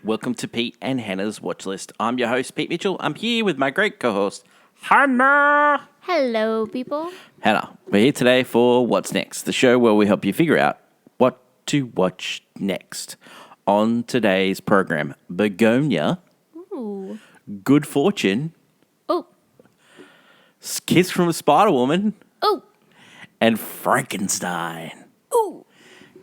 Welcome to Pete and Hannah's Watchlist. I'm your host, Pete Mitchell. I'm here with my great co-host, Hannah. Hello, people. Hannah, we're here today for What's Next, the show where we help you figure out what to watch next. On today's program, Bugonia, Ooh. Good Fortune, Oh. Kiss from a Spider-Woman, Oh. and Frankenstein. Ooh.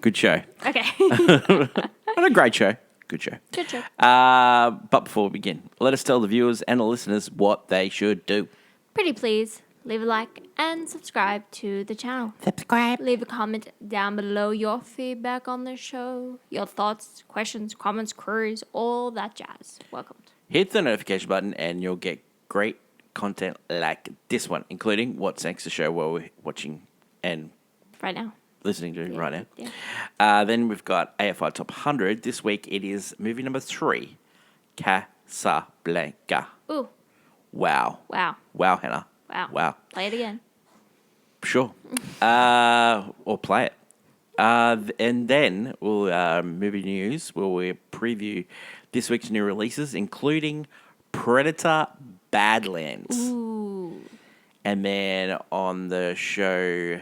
Good show. Okay. What a great show. Good show. Good show. But before we begin, let us tell the viewers and the listeners what they should do. Pretty please, leave a like and subscribe to the channel. Subscribe. Leave a comment down below your feedback on the show, your thoughts, questions, comments, queries, all that jazz. Welcome. Hit the notification button and you'll get great content like this one, including What's Next, the show where we're watching and Right now. listening to right now. Yeah. Then we've got AFI Top 100. This week it is movie number 3, Casablanca. Ooh. Wow. Wow. Wow, Hannah. Wow. Wow. Play it again. Sure. Or play it. And then we'll movie news where we preview this week's new releases, including Predator Badlands. Ooh. And then on the show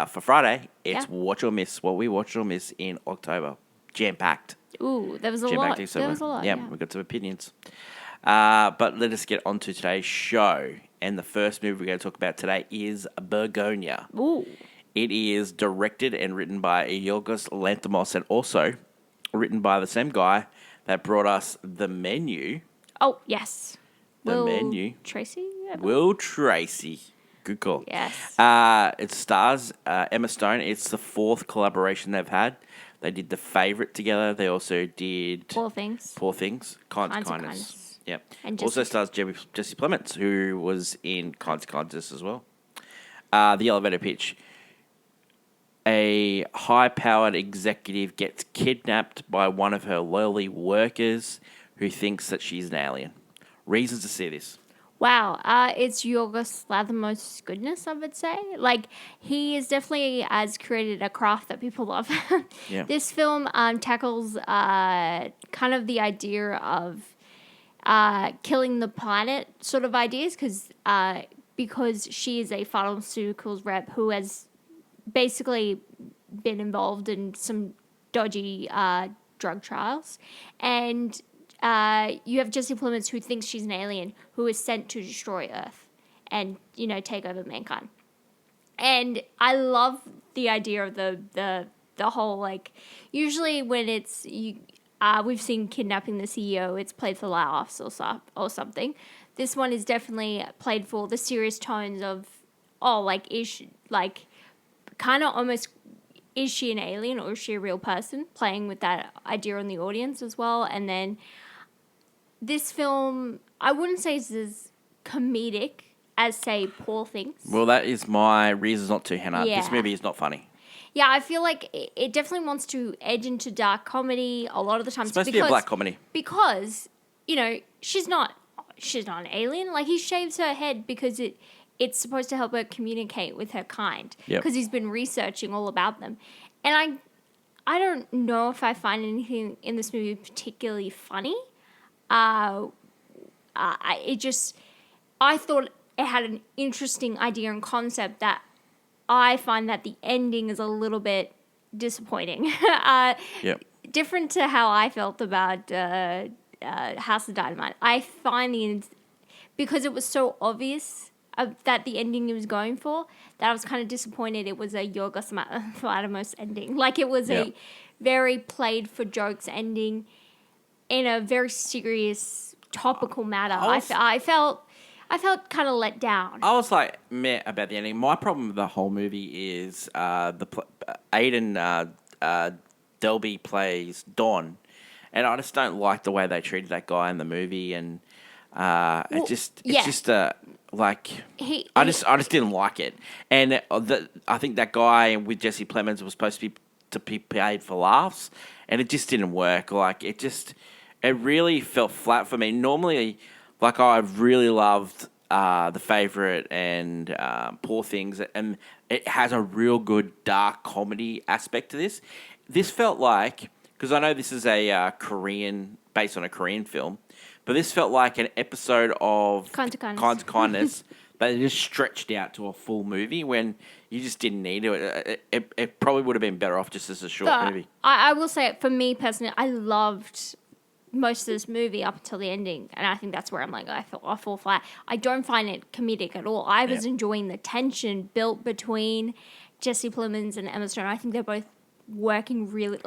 for Friday, it's Yeah. Watch or Miss. What we watch or miss in October. Jam-packed. Ooh. There was a lot. Jam-packed. There was a lot. Yeah, we've got some opinions. But let us get on to today's show. And the first movie we're going to talk about today is Bugonia. Ooh. It is directed and written by Yorgos Lanthimos and also written by the same guy that brought us The Menu. Oh, yes. The Menu. Tracy? Will Tracy. Good call. Yes. It stars Emma Stone. It's the 4th collaboration they've had. They did The Favourite together. They also did Poor Things. Poor Things. Kinds of Kinds of Kindness. Kindness. Yep. And Also stars Jesse Plemons, who was in Kinds of Kindness as well. The elevator pitch. A high-powered executive gets kidnapped by one of her lowly workers who thinks that she's an alien. Reasons to see this. Wow, it's Yorgos Lanthimos' goodness, I would say. Like, he is definitely has created a craft that people love. Yeah. This film tackles kind of the idea of killing the planet sort of ideas, because she is a pharmaceuticals rep who has basically been involved in some dodgy drug trials, and you have Jesse Plemons who thinks she's an alien who is sent to destroy Earth and, take over mankind. And I love the idea of the whole, like, usually when it's, we've seen Kidnapping the CEO, it's played for laughs or something. This one is definitely played for the serious tones of, kind of almost, is she an alien or is she a real person? Playing with that idea on the audience as well. And then this film, I wouldn't say it's as comedic as, say, Poor Things. Well, that is my reasons not to, Hannah. Yeah. This movie is not funny. Yeah, I feel like it definitely wants to edge into dark comedy a lot of the time. It's supposed to be a black comedy. Because, she's not an alien. Like, he shaves her head because it's supposed to help her communicate with her kind. Yep. Because he's been researching all about them. And I don't know if I find anything in this movie particularly funny. I thought it had an interesting idea and concept that I find that the ending is a little bit disappointing. Yep. Different to how I felt about House of Dynamite. I find because it was so obvious that the ending he was going for, that I was kind of disappointed it was a Yorgos Lanthimos ending. Like, it was a very played for jokes ending in a very serious topical matter. I felt kind of let down. I was like meh about the ending. My problem with the whole movie is Aidan Delby plays Don, and I just don't like the way they treated that guy in the movie, and I just didn't like it, and I think that guy with Jesse Plemons was supposed to be paid for laughs, and it just didn't work. Like, it really felt flat for me. Normally, like, I really loved The Favourite and Poor Things, and it has a real good dark comedy aspect to this. This felt like, because I know this is a Korean based on a Korean film, but this felt like an episode of Kind of Kindness. Kinds of Kindness that just stretched out to a full movie when you just didn't need it. It probably would have been better off just as a short movie. I will say, for me personally, I loved most of this movie up until the ending, and I think that's where I'm like, I fall flat. I don't find it comedic at all. I was enjoying the tension built between Jesse Plemons and Emma Stone. I think they're both working really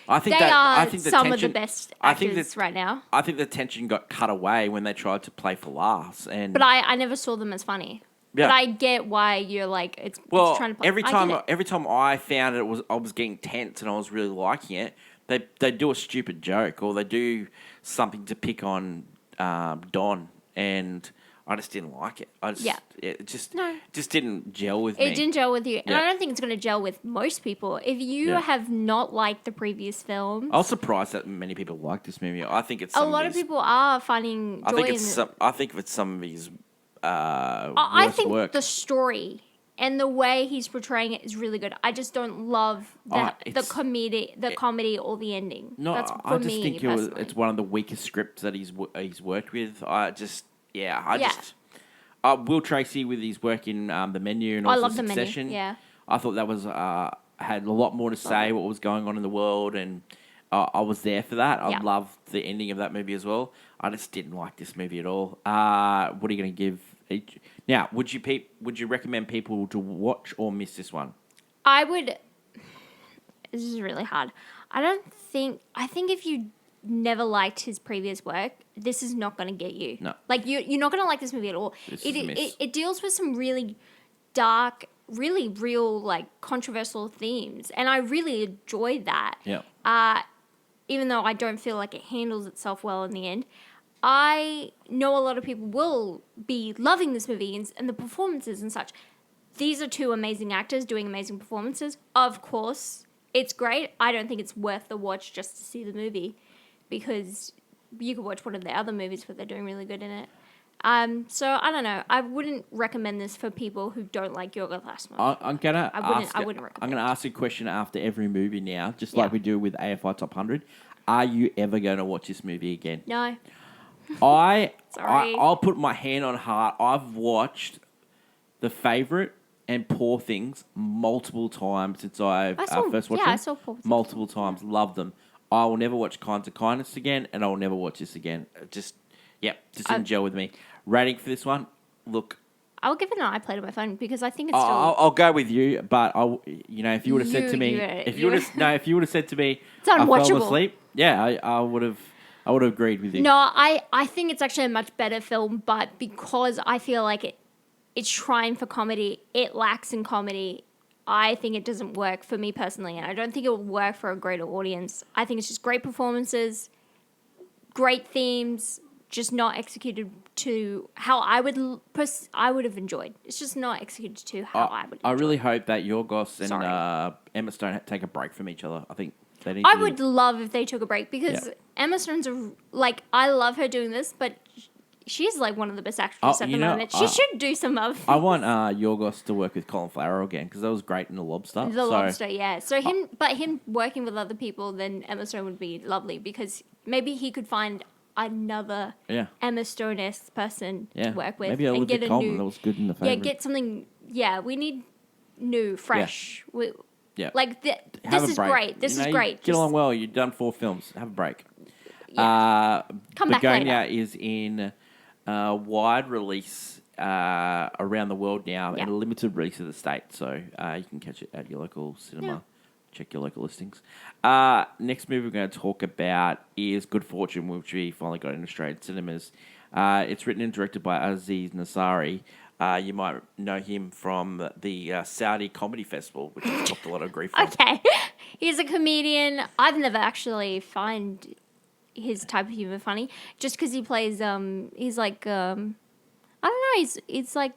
I think they are I think the some tension, of the best actors right now. I think the tension got cut away when they tried to play for laughs, But I never saw them as funny. Yeah. But I get why you're like it's trying to play. every time I found I was getting tense and I was really liking it. They do a stupid joke or they do something to pick on Don, and I just didn't like it. It just didn't gel with me. It didn't gel with you, and I don't think it's going to gel with most people. If you have not liked the previous film, I was surprised that many people like this movie. I think it's a lot of people are finding joy in it. I think it's some of his I worst think work. the story and the way he's portraying it is really good. I just don't love the comedy or the ending. No, That's for I just me, think it's one of the weakest scripts that he's worked with. Will Tracy with his work in The Menu and also I love The Menu, Succession. yeah. I thought that was had a lot more to say what was going on in the world, and I was there for that. I loved the ending of that movie as well. I just didn't like this movie at all. What are you going to give each? Now, would you recommend people to watch or miss this one? I would. This is really hard. I think if you never liked his previous work, this is not going to get you. No. Like, you're not going to like this movie at all. It deals with some really dark, really real, like, controversial themes. And I really enjoyed that. Yeah. Even though I don't feel like it handles itself well in the end. I know a lot of people will be loving this movie and the performances and such. These are two amazing actors doing amazing performances. Of course, it's great. I don't think it's worth the watch just to see the movie, because you could watch one of the other movies where they're doing really good in it. So I don't know. I wouldn't recommend this for people who don't like Yoga Last Month. I wouldn't recommend. I'm gonna ask you a question after every movie now, just like we do with AFI Top 100. Are you ever going to watch this movie again? No. I'll put my hand on heart. I've watched The Favourite and Poor Things multiple times since I first watched them. I saw Poor Things. Multiple times. Love them. I will never watch Kinds of Kindness again, and I will never watch this again. Just didn't gel with me. Rating for this one, look. I'll give it an iPlay to my phone because I think it's still. I'll go with you, but if you would have said to me, if you would have said to me, it's unwatchable. I fell asleep. Yeah, I would have agreed with you. No, I think it's actually a much better film, but because I feel like it's trying for comedy, it lacks in comedy. I think it doesn't work for me personally, and I don't think it will work for a greater audience. I think it's just great performances, great themes, just not executed to how I would have enjoyed. It's just not executed to how I would. I really hope that Yorgos and Emma Stone take a break from each other. I think they need. I would love if they took a break because Emma Stone's I love her doing this, but she's like one of the best actresses at the moment. She should do some of. I want Yorgos to work with Colin Farrell again because that was great in The Lobster. Lobster, yeah. So him working with other people, then Emma Stone would be lovely because maybe he could find another Emma Stone-esque person to work with. Maybe Olivia Colman that was good in The Favourite. Yeah, get something. Yeah, we need new, fresh. Yeah. This is great. This is great. Get along well. You've done 4 films. Have a break. Yeah. Come back later. Bugonia is in wide release around the world now and a limited release in the States. So you can catch it at your local cinema. Yeah. Check your local listings. Next movie we're going to talk about is Good Fortune, which we finally got in Australian cinemas. It's written and directed by Aziz Ansari. You might know him from the Saudi Comedy Festival, which has got a lot of grief from. Okay. He's a comedian. I've never actually find his type of humor funny, just because he plays, he's like, I don't know, he's like,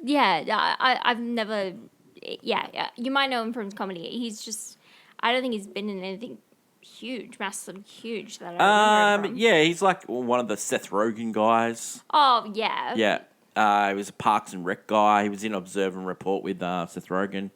I've never... Yeah. You might know him from his comedy. He's just... I don't think he's been in anything massive, huge that I remember him from. Yeah, he's like one of the Seth Rogen guys. Oh, yeah. Yeah. He was a Parks and Rec guy. He was in Observe and Report with Seth Rogen.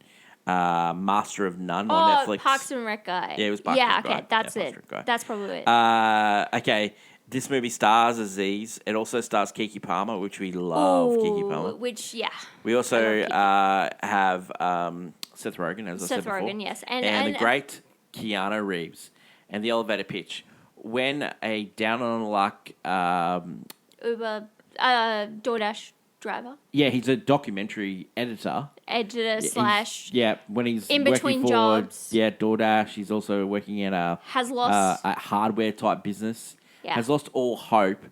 Master of None on Netflix. Parks and Rec guy. Yeah, it was Parks and Rec guy. Okay, that's Yeah, it. Parks and Rec guy. That's probably it. Okay, this movie stars Aziz. It also stars Keke Palmer, which we love. Keke Palmer. Which, yeah. We also have Seth Rogen, as I said before. Seth Rogen, yes. And the great Keanu Reeves. And the elevator pitch. When a down-on-luck... Uber, DoorDash driver. Yeah, he's a documentary editor. Slash... when he's in working between for, jobs. Yeah, DoorDash. He's also working at a hardware-type business. Yeah. Has lost all hope.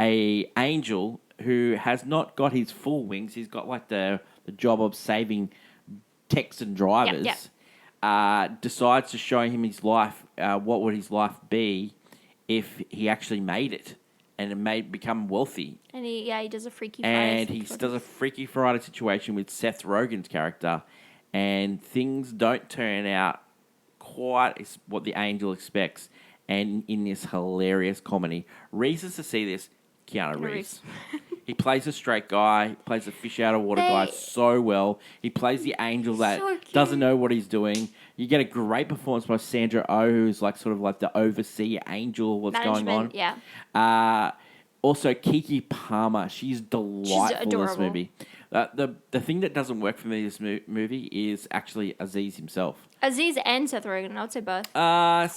A angel who has not got his full wings. He's got like the job of saving techs and drivers. Decides to show him his life. What would his life be if he actually made it and become wealthy? And he does a Freaky Friday. And he does a Freaky Friday situation with Seth Rogen's character, and things don't turn out quite as what the angel expects. And in this hilarious comedy, reasons to see this, Keanu Reeves. He plays a straight guy, plays a fish out of water guy so well. He plays the angel that doesn't know what he's doing. You get a great performance by Sandra Oh, who's like sort of like the overseer angel of what's going on. Yeah. Also, Keke Palmer, she's delightful in this movie. The thing that doesn't work for me in this movie is actually Aziz himself. Aziz and Seth Rogen, I would say both. I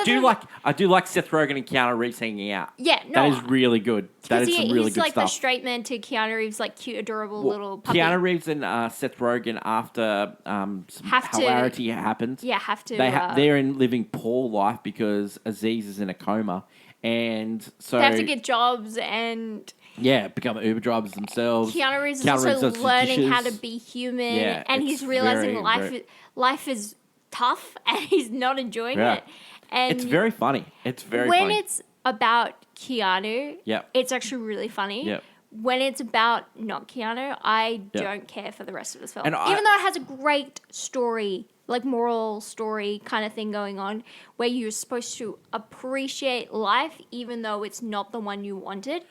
do like Seth Rogen and Keanu Reeves hanging out. Yeah, no, that is really good. That is some really good stuff. He's like the straight man to Keanu Reeves, like cute, adorable little puppy. Keanu Reeves and Seth Rogen, after some hilarity happens, have to. They're in living poor life because Aziz is in a coma, and so they have to get jobs and. Yeah, become Uber drivers themselves. Keanu Reeves is also learning how to be human, and he's realizing life is tough, and he's not enjoying it. And it's very funny. It's very funny. When it's about Keanu, it's actually really funny. Yep. When it's about not Keanu, I don't care for the rest of this film. And even though it has a great story, like moral story kind of thing going on, where you're supposed to appreciate life, even though it's not the one you wanted.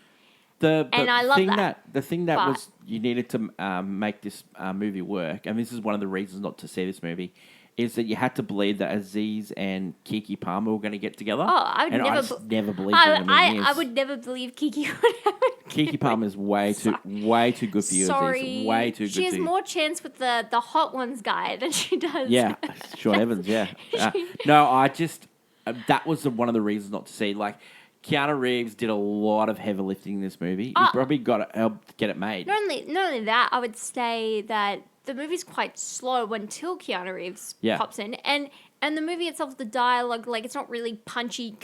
And I love that. The thing that was you needed to make this movie work, and this is one of the reasons not to see this movie, is that you had to believe that Aziz and Keke Palmer were going to get together. I would never believed it. I would never believe Keke would have Keke Palmer is way too good for you. Sorry. Aziz. Way too good. She has more chance with the Hot Ones guy than she does. Yeah, Sean Evans. Yeah. That was one of the reasons not to see. Like, Keanu Reeves did a lot of heavy lifting in this movie. He probably got to help get it made. Not only that, I would say that the movie's quite slow until Keanu Reeves pops in. And the movie itself, the dialogue, like, it's not really punchy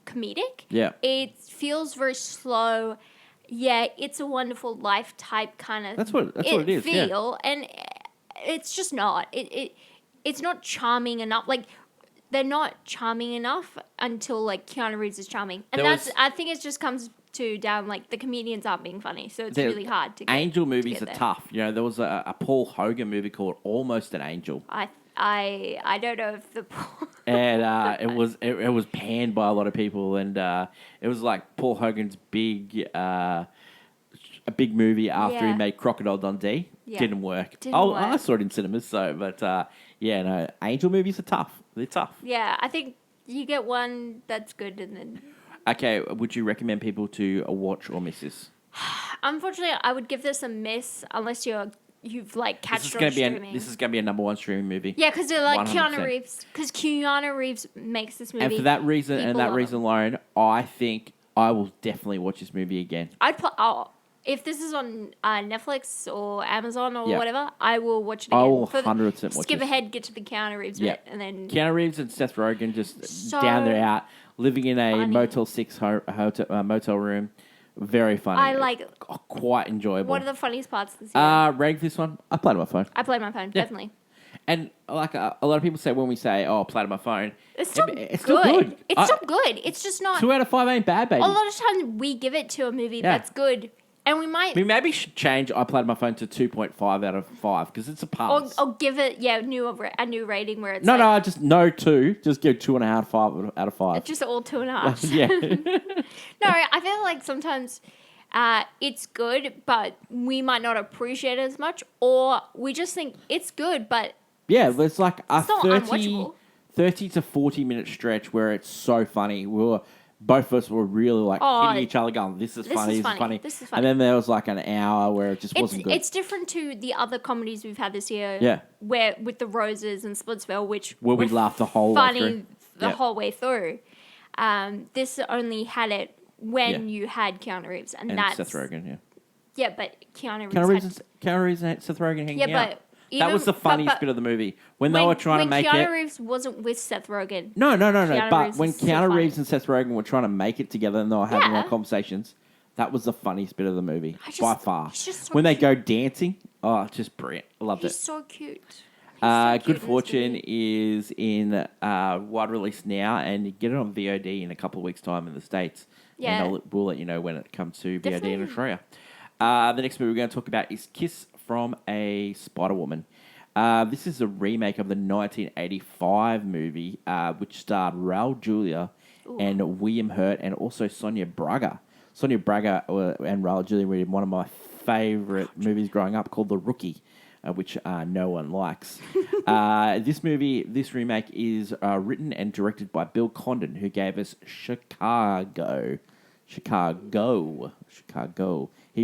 comedic. Yeah. It feels very slow. Yeah, It's a Wonderful Life type kind of... That's what it is, feel. And it's just not. It's not charming enough. Like... They're not charming enough until, like, Keanu Reeves is charming. And I think it just comes down, like, the comedians aren't being funny. So it's really hard to get Angel movies are tough. You know, there was a Paul Hogan movie called Almost an Angel. I don't know if the... And it was panned by a lot of people. And it was, like, Paul Hogan's a big movie after he made Crocodile Dundee. Yeah. Didn't work. I saw it in cinemas, Angel movies are tough. They're tough. Yeah, I think you get one that's good and then... Okay, would you recommend people to watch or miss this? Unfortunately, I would give this a miss unless you've like catched it on streaming. This is going to be a number one streaming movie. Yeah, because they're like 100%. Keanu Reeves. Because Keanu Reeves makes this movie. And for that reason alone, I think I will definitely watch this movie again. If this is on Netflix or Amazon or whatever, I will watch it again. I will 100% watch it. Skip ahead, get to the Keanu Reeves bit, and then... Keanu Reeves and Seth Rogen just down there out, living in a Motel 6 motel room. Very funny. I like it. Quite enjoyable. What are the funniest parts of this year? Rating this one, I played on my phone. I played on my phone, definitely. And like a lot of people say when we say, I played on my phone. It's still good. It's still good. It's just not... 2 out of 5 ain't bad, baby. A lot of times we give it to a movie that's good... And we maybe should change I played on my phone to 2.5 out of 5 because it's a pass. Or give it a new rating where it's just no 2. Just give 2.5 out of 5. It's just all 2.5. Yeah. No, I feel like sometimes it's good, but we might not appreciate it as much, or we just think it's good, but Yeah, there's like a It's not 30, unwatchable. 30 to 40-minute stretch where it's so funny. Both of us were really like hitting each other going, this is funny. This is And funny. then there was like an hour where it just wasn't good. It's different to the other comedies we've had this year. Yeah. Where with the Roses and Splitsville, which Where we were laughed the whole way through. funny the Yep. whole way through. This only had it when you had Keanu Reeves, and that's Seth Rogen, yeah. Yeah, but Keanu Reeves. Keanu Reeves and Seth Rogen hanging Yeah, out. but That was the funniest bit of the movie. When they were trying to make Keanu it... Reeves wasn't with Seth Rogen. No. But Reeves when is so Keanu funny. Reeves and Seth Rogen were trying to make it together and they were having Yeah. their conversations, that was the funniest bit of the movie by far. He's just so when they cute. go dancing, just brilliant. I loved He's it. so cute. He's so cute Good in this Fortune movie. is in wide release now, and you get it on VOD in a couple of weeks' time in the States. Yeah. And we'll let you know when it comes to VOD in Definitely. Australia. The next movie we're going to talk about is Kiss from a Spider-Woman. This is a remake of the 1985 movie, which starred Raul Julia and William Hurt, and also Sonia Braga. Sonia Braga and Raul Julia were in one of my favourite movies growing up called The Rookie, which no one likes. This remake is written and directed by Bill Condon, who gave us Chicago. He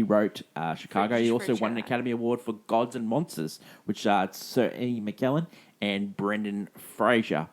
wrote Chicago. He also won an Academy Award for Gods and Monsters, which starred Sir Ian McKellen and Brendan Fraser.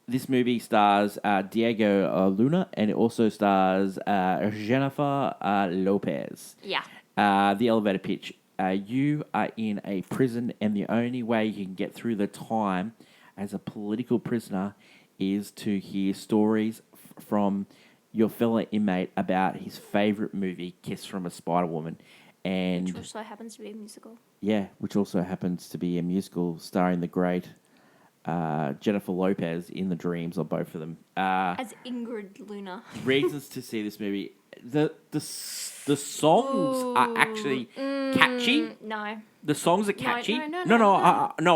This movie stars Diego Luna, and it also stars Jennifer Lopez. Yeah. The elevator pitch. You are in a prison, and the only way you can get through the time as a political prisoner is to hear stories from your fellow inmate about his favourite movie, Kiss from a Spider-Woman. Which also happens to be a musical. Yeah, which also happens to be a musical starring the great Jennifer Lopez in the dreams of both of them. As Ingrid Luna. Reasons to see this movie. The songs are actually catchy. No. The songs are catchy. No.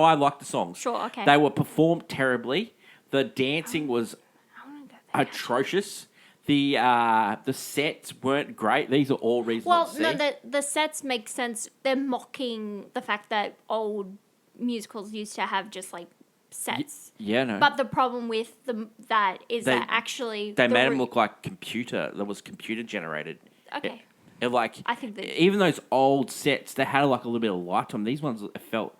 I like the songs. Sure, okay. They were performed terribly. The dancing was I want to go there. atrocious. The sets weren't great. These are all reasons Well, to see. no, the sets make sense. They're mocking the fact that old musicals used to have just like sets. Yeah, no. But the problem with that is They- that actually They made them look like that was computer generated. Okay. It like I think that- even those old sets, they had like a little bit of light on. These ones felt.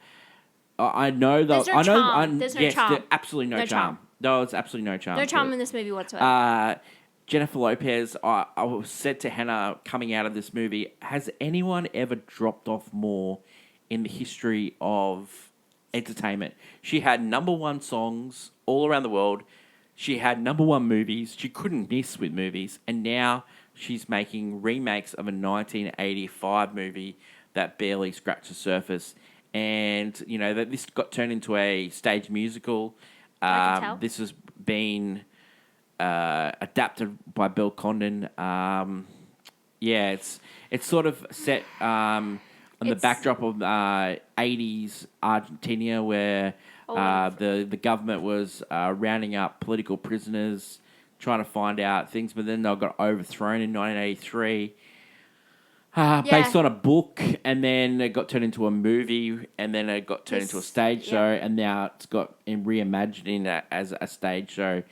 I know though. There's no I know. charm. There's no yes, charm. there's absolutely no charm. No, it's absolutely no charm. No charm to in it. this movie whatsoever. Jennifer Lopez, I was said to Hannah coming out of this movie, has anyone ever dropped off more in the history of entertainment? She had #1 songs all around the world. She had #1 movies. She couldn't miss with movies. And now she's making remakes of a 1985 movie that barely scratched the surface. And, you know, that this got turned into a stage musical. I can tell. This has been adapted by Bill Condon. It's sort of set on the backdrop of 80s Argentina, where the government was rounding up political prisoners, trying to find out things, but then they got overthrown in 1983. Based on a book, and then it got turned into a movie, and then it got turned into a stage show, and now it's got reimagining it as a stage show.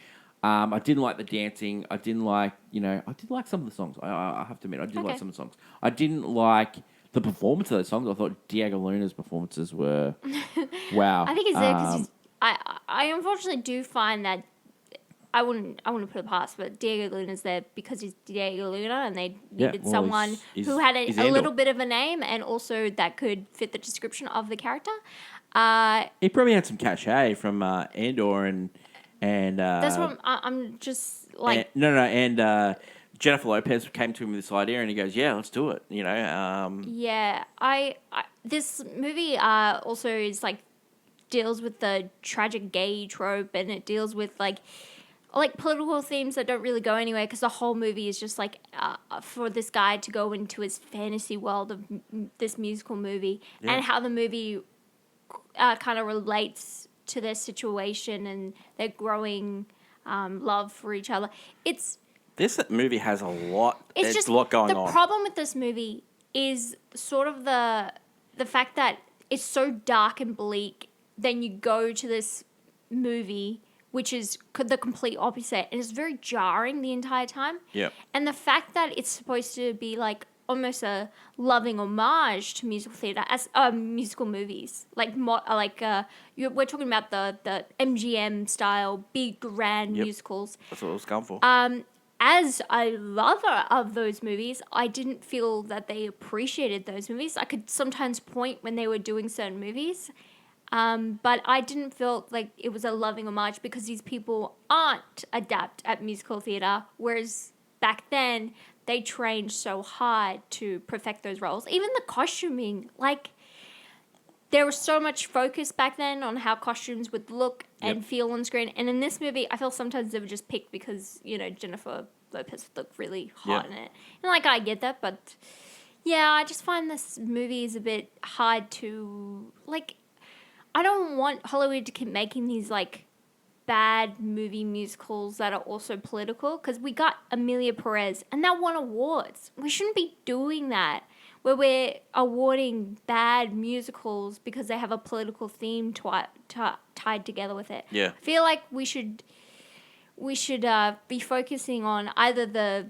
I didn't like the dancing. I didn't like, I did like some of the songs. I have to admit, I did like some of the songs. I didn't like the performance of those songs. I thought Diego Luna's performances were, wow. I think it's there because I unfortunately do find that I wouldn't put it past, but Diego Luna's there because he's Diego Luna, and they needed someone who had a little bit of a name and also that could fit the description of the character. He probably had some cachet from Andor and that's what I'm just like. And Jennifer Lopez came to him with this idea, and he goes, "Yeah, let's do it." Yeah, I this movie also is like deals with the tragic gay trope, and it deals with like political themes that don't really go anywhere because the whole movie is just like for this guy to go into his fantasy world of this musical movie and how the movie kind of relates to their situation and their growing love for each other. This movie has a lot. It's just a lot going on. The problem with this movie is sort of the fact that it's so dark and bleak then you go to this movie, which is the complete opposite, and it's very jarring the entire time. Yep. And the fact that it's supposed to be like almost a loving homage to musical theater as musical movies, we're talking about the MGM style big grand musicals. That's what it was going for. As a lover of those movies, I didn't feel that they appreciated those movies. I could sometimes point when they were doing certain movies, but I didn't feel like it was a loving homage because these people aren't adept at musical theater, whereas back then they trained so hard to perfect those roles. Even the costuming, like, there was so much focus back then on how costumes would look and feel on screen. And in this movie, I feel sometimes they were just picked because, Jennifer Lopez looked really hot in it. And, I get that, but, yeah, I just find this movie is a bit hard to, I don't want Hollywood to keep making these, bad movie musicals that are also political, because we got Amelia Perez, and that won awards. We shouldn't be doing that, where we're awarding bad musicals because they have a political theme tied together with it. Yeah. I feel like we should be focusing on either the,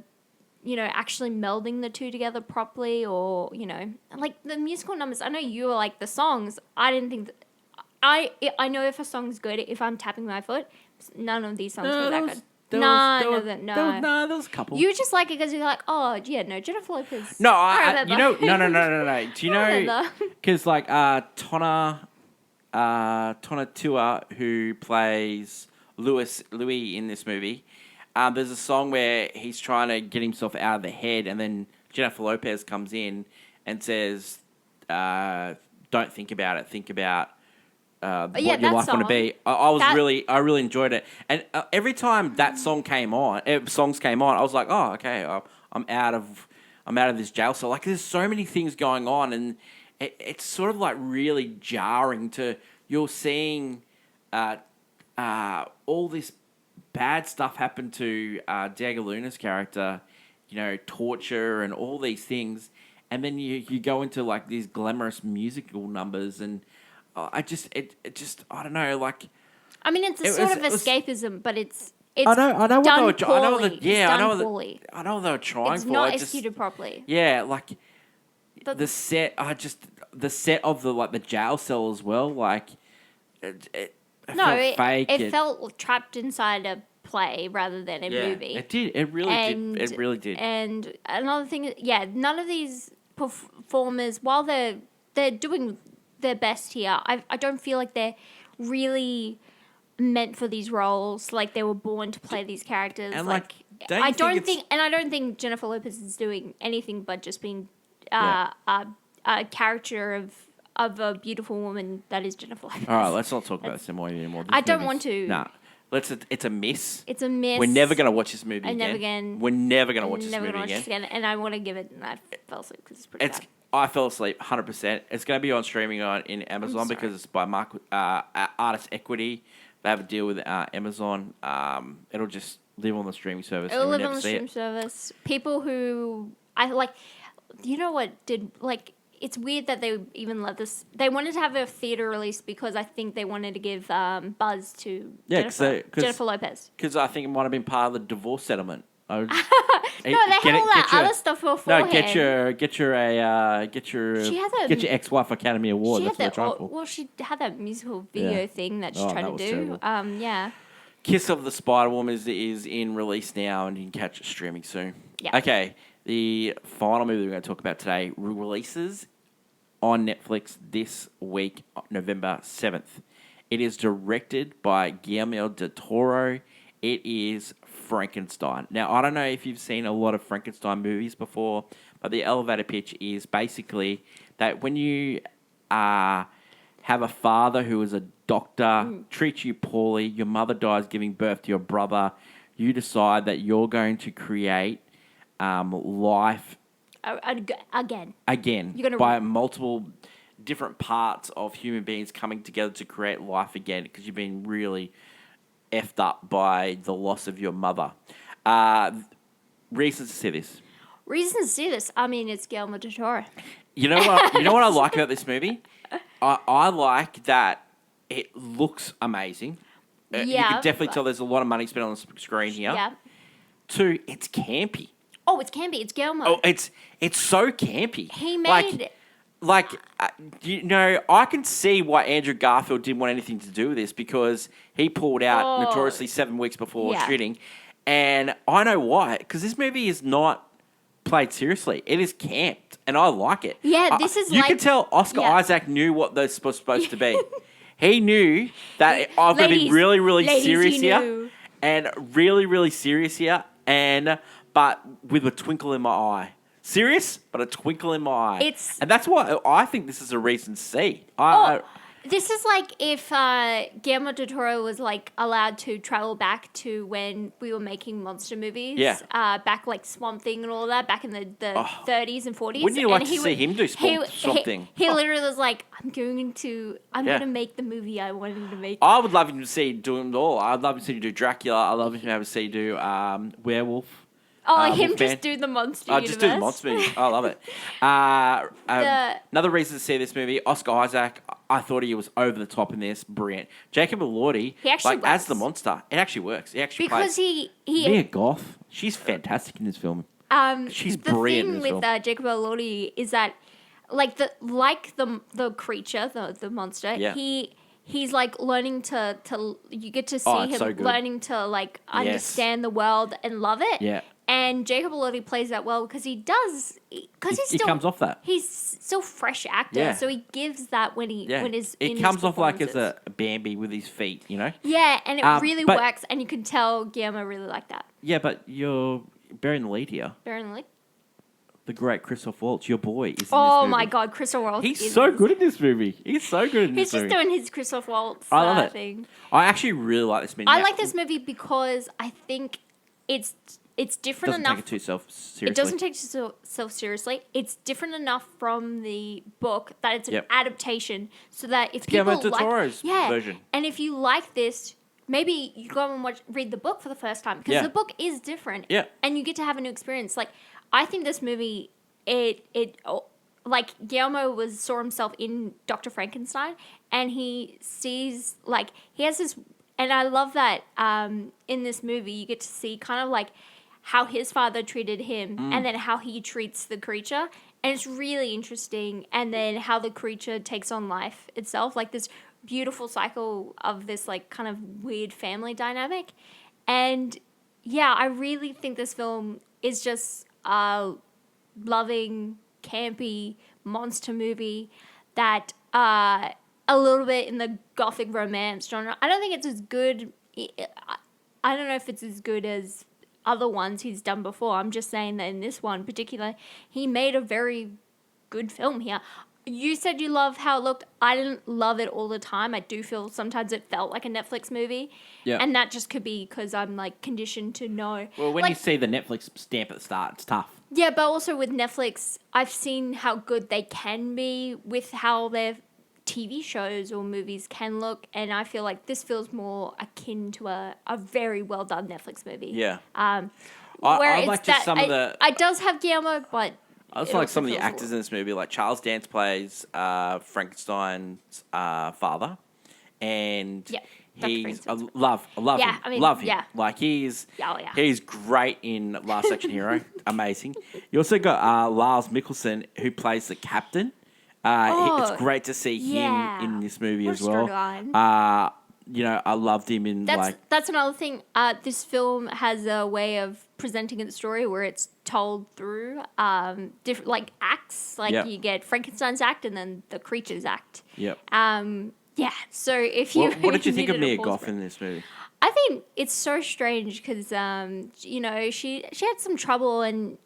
actually melding the two together properly, or, the musical numbers. I know you were like the songs. I didn't think I know if a song's good if I'm tapping my foot. None of these songs were that good. There was a couple. You just like it because you're like, oh yeah, no, Jennifer Lopez. No, no. Do you know? Because Tonna Tua, who plays Louis in this movie, there's a song where he's trying to get himself out of the head, and then Jennifer Lopez comes in and says, "Don't think about it. Think about." What your life want to be. I really enjoyed it, and every time that songs came on, I was like, oh, okay, I'm out of this jail cell. There's so many things going on, and it's sort of really jarring you're seeing all this bad stuff happen to Diego Luna's character, torture and all these things, and then you go into these glamorous musical numbers and. I don't know. I mean, it's sort of escapism, but it's I know done what they were. I know poorly. I know what they were trying it's for. Not executed properly. Yeah, the set. The set of the jail cell as well. It felt fake. It felt trapped inside a play rather than a movie. It did. It really did. It really did. And another thing, none of these performers, while they're doing their best here, I don't feel like they're really meant for these roles. They were born to play these characters. And I don't think Jennifer Lopez is doing anything but just being a character of a beautiful woman that is Jennifer Lopez. All right, let's not talk about this anymore. I don't want to. Nah. It's a miss. It's a miss. We're never going to watch this movie again. Never again. We're never going to watch this movie again. And I want to give it, and I fell asleep because it's pretty bad. I fell asleep 100%. It's going to be on streaming in Amazon because it's by Artist Equity. They have a deal with Amazon. It'll just live on the streaming service. It'll live on the streaming service. People who it's weird that they even let this. They wanted to have a theater release because I think they wanted to give buzz to Jennifer Lopez. Because I think it might have been part of the divorce settlement. No, they had all that other stuff beforehand. No, get your ex-wife Academy Award. That's what they're trying for. Well, she had that musical video thing that she's trying to do. Yeah. Kiss of the Spider-Woman is in release now, and you can catch it streaming soon. Yeah. Okay, the final movie we're going to talk about today releases on Netflix this week, November 7th. It is directed by Guillermo del Toro. It is Frankenstein. Now, I don't know if you've seen a lot of Frankenstein movies before, but the elevator pitch is basically that when you have a father who is a doctor, treats you poorly, your mother dies giving birth to your brother, you decide that you're going to create life again. You're by multiple different parts of human beings coming together to create life again because you've been really effed up by the loss of your mother. Reasons to see this. Reasons to see this. I mean, it's Guillermo del Toro. You know what? You know what I like about this movie? I like that it looks amazing. You Yeah, can definitely but- tell there's a lot of money spent on the screen here. Yeah. 2, it's campy. Oh, it's Campy. It's Guillermo. Oh, it's so campy. He made. I can see why Andrew Garfield didn't want anything to do with this because he pulled out notoriously 7 weeks before Yeah. shooting, and I know why. Because this movie is not played seriously. It is camped, and I like it. Yeah, this is you like- can tell Oscar yeah. Isaac knew what this was supposed to be. He knew that I'm going to be Ladies, really, really ladies, serious he here, knew. and really, really serious here, but with a twinkle in my eye. Serious, but a twinkle in my eye. And that's why I think this is a reason to see. This is like if Guillermo del Toro was like allowed to travel back to when we were making monster movies. Yeah. Back like Swamp Thing and all that, back in the 30s and 40s. Wouldn't you like and to see him do Swamp Thing? He literally was like, I'm going to make the movie I wanted to make. I would love him to see him do it all. I'd love him to see him do Dracula. I'd love him to see him do Werewolf. Him Wolfman. just do the monster universe. Just do the monster movie. I love it. Another reason to see this movie, Oscar Isaac. I thought he was over the top in this. Brilliant. Jacob Elordi, He actually as works. the monster, it actually works. He actually Because plays. he Mia Goth, she's fantastic in this film. She's the brilliant in thing this with film. Jacob Elordi is that the creature, the monster, Yeah. he's like learning to you get to see Oh, it's him so good. learning to like understand the world and love it. Yeah. And Jacob Elordi plays that well because he comes off that. He's still fresh actor, Yeah. so he gives that when he's It in comes his off like as performances. a Bambi with his feet, you know? Yeah, and it really but- works, and you can tell Guillermo really liked that. Yeah, but you're bearing the lead here. Apparently. The great Christoph Waltz, your boy, is in this Oh movie. my God, Christopher Waltz. He's is- so good in this movie. He's so good in He's this just movie. doing his Christoph Waltz I love it. thing. I actually really like this movie. I like this movie because I think it's different Doesn't enough. take it too seriously. It doesn't take itself seriously. It's different enough from the book that it's an Yep. adaptation, so that if Guillermo people del Toro's version. and if you like this, maybe you go and read the book for the first time because Yeah. the book is different. Yeah. And you get to have a new experience. Like I think this movie, like Guillermo saw himself in Dr. Frankenstein, and he sees he has this, and I love that in this movie you get to see kind of like how his father treated him, and then how he treats the creature, and it's really interesting. And then how the creature takes on life itself, like this beautiful cycle of this like kind of weird family dynamic. And yeah, I really think this film is just loving, campy monster movie that a little bit in the gothic romance genre. I don't think it's as good. I don't know if it's as good as other ones he's done before. I'm just saying that in this one particular, he made a very good film here. You said you love how it looked. I didn't love it all the time. I do feel sometimes it felt like a Netflix movie. Yeah. And that just could be because I'm like conditioned to know. Well, when like, you see the Netflix stamp at the start, it's tough. yeah, but also with Netflix, I've seen how good they can be with how their TV shows or movies can look, and I feel like this feels more akin to a very well done Netflix movie. Yeah. Where I it's like just some of the. It does have Guillermo, but I also it like also some of the feels actors in this movie, like Charles Dance plays Frankenstein's father, and Yeah, Dr. he's I Frankenstein's love Yeah, him, I mean, love him. yeah. Like he's Oh, yeah. he's great in Last Action Hero, amazing. You also got Lars Mikkelsen who plays the captain. It's great to see yeah. him in this movie What as a well. storyline. I loved him in That's another thing. This film has a way of presenting the story where it's told through different like acts. Like Yep. you get Frankenstein's act and then the creature's act. Yep. Yeah. So if you What did you think of needed a Mia pause Goth break. in this movie? I think it's so strange because she had some trouble and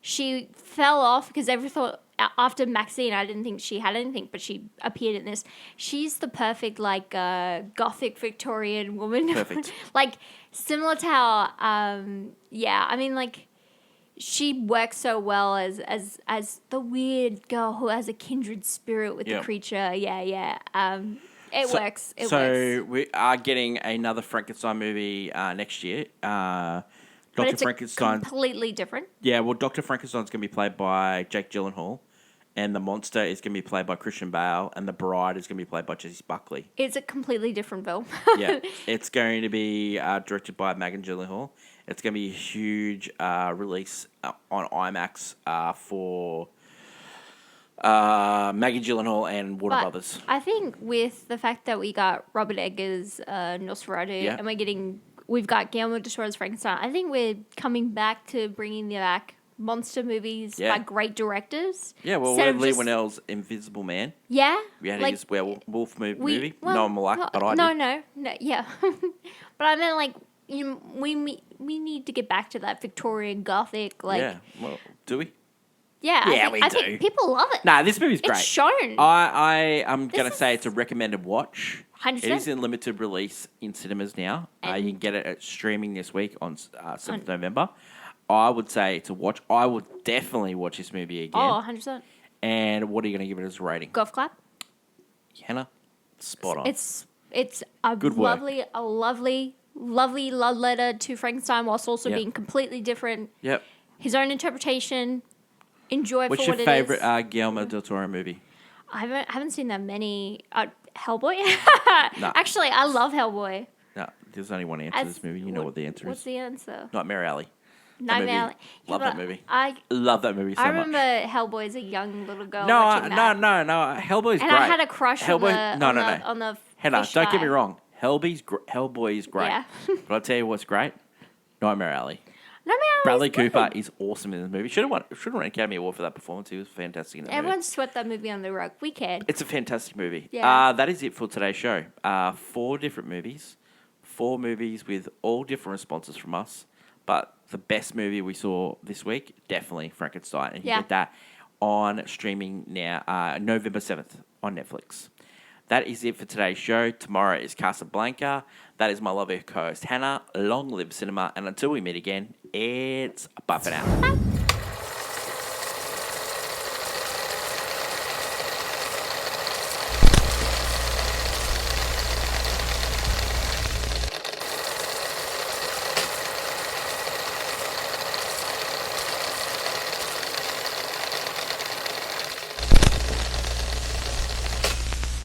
she fell off because after Maxine, I didn't think she had anything, but she appeared in this. She's the perfect gothic Victorian woman. Perfect. Like similar to how I mean like she works so well as the weird girl who has a kindred spirit with Yep. the creature. Yeah. It works. It so works. we are getting another Frankenstein movie next year. But Dr. it's Frankenstein. completely different. Yeah, well, Dr. Frankenstein's going to be played by Jake Gyllenhaal, and the monster is going to be played by Christian Bale, and the bride is going to be played by Jessie Buckley. It's a completely different film. Yeah, it's going to be directed by Megan Gyllenhaal. It's going to be a huge release on IMAX for Maggie Gyllenhaal and Warner Brothers. I think with the fact that we got Robert Eggers' Nosferatu, and we've got Guillermo del Toro's Frankenstein, I think we're coming back to bringing back monster movies by great directors. Yeah, well, we had Lee Winnell's Invisible Man. Yeah. We had his werewolf movie. No one will like, but I did. No, yeah. But I mean, like, we need to get back to that Victorian Gothic, like... Yeah, well, do we? Yeah, I think people love it. Nah, this movie's great. It's shown. I'm going to say it's a recommended watch. 100%. It is in limited release in cinemas now. You can get it at streaming this week on 7th November. I would say it's a watch. I would definitely watch this movie again. Oh, 100%. And what are you going to give it as a rating? Golf clap. Hannah, spot on. It's a Good lovely love letter to Frankenstein whilst also being completely different. Yep. His own interpretation. Enjoy What's for what your it is. favourite Guillermo del Toro movie? I haven't seen that many. Hellboy? No. Actually, I love Hellboy. No, there's only one answer to this movie. You know what the answer What's is. the answer? Nightmare Alley. Nightmare Alley. Love that movie. I love that movie so much. I remember Hellboy as a young little girl. No, watching that. no. Hellboy's great. And I had a crush on the on the Hannah, fish don't get guy. me wrong. Hellboy is great. Yeah. But I'll tell you what's great. Nightmare Alley. Nightmare Alley. Bradley Cooper is awesome in this movie. Should have won an Academy Award for that performance. He was fantastic in that Everyone movie. swept that movie on the rug. We cared. It's a fantastic movie. Yeah. That is it for today's show. 4 different movies. 4 movies with all different responses from us. But the best movie we saw this week, definitely Frankenstein. And you get that on streaming now, November 7th on Netflix. That is it for today's show. Tomorrow is Casablanca. That is my lovely co-host, Hannah. Long live cinema. And until we meet again, it's bye for now. Bye.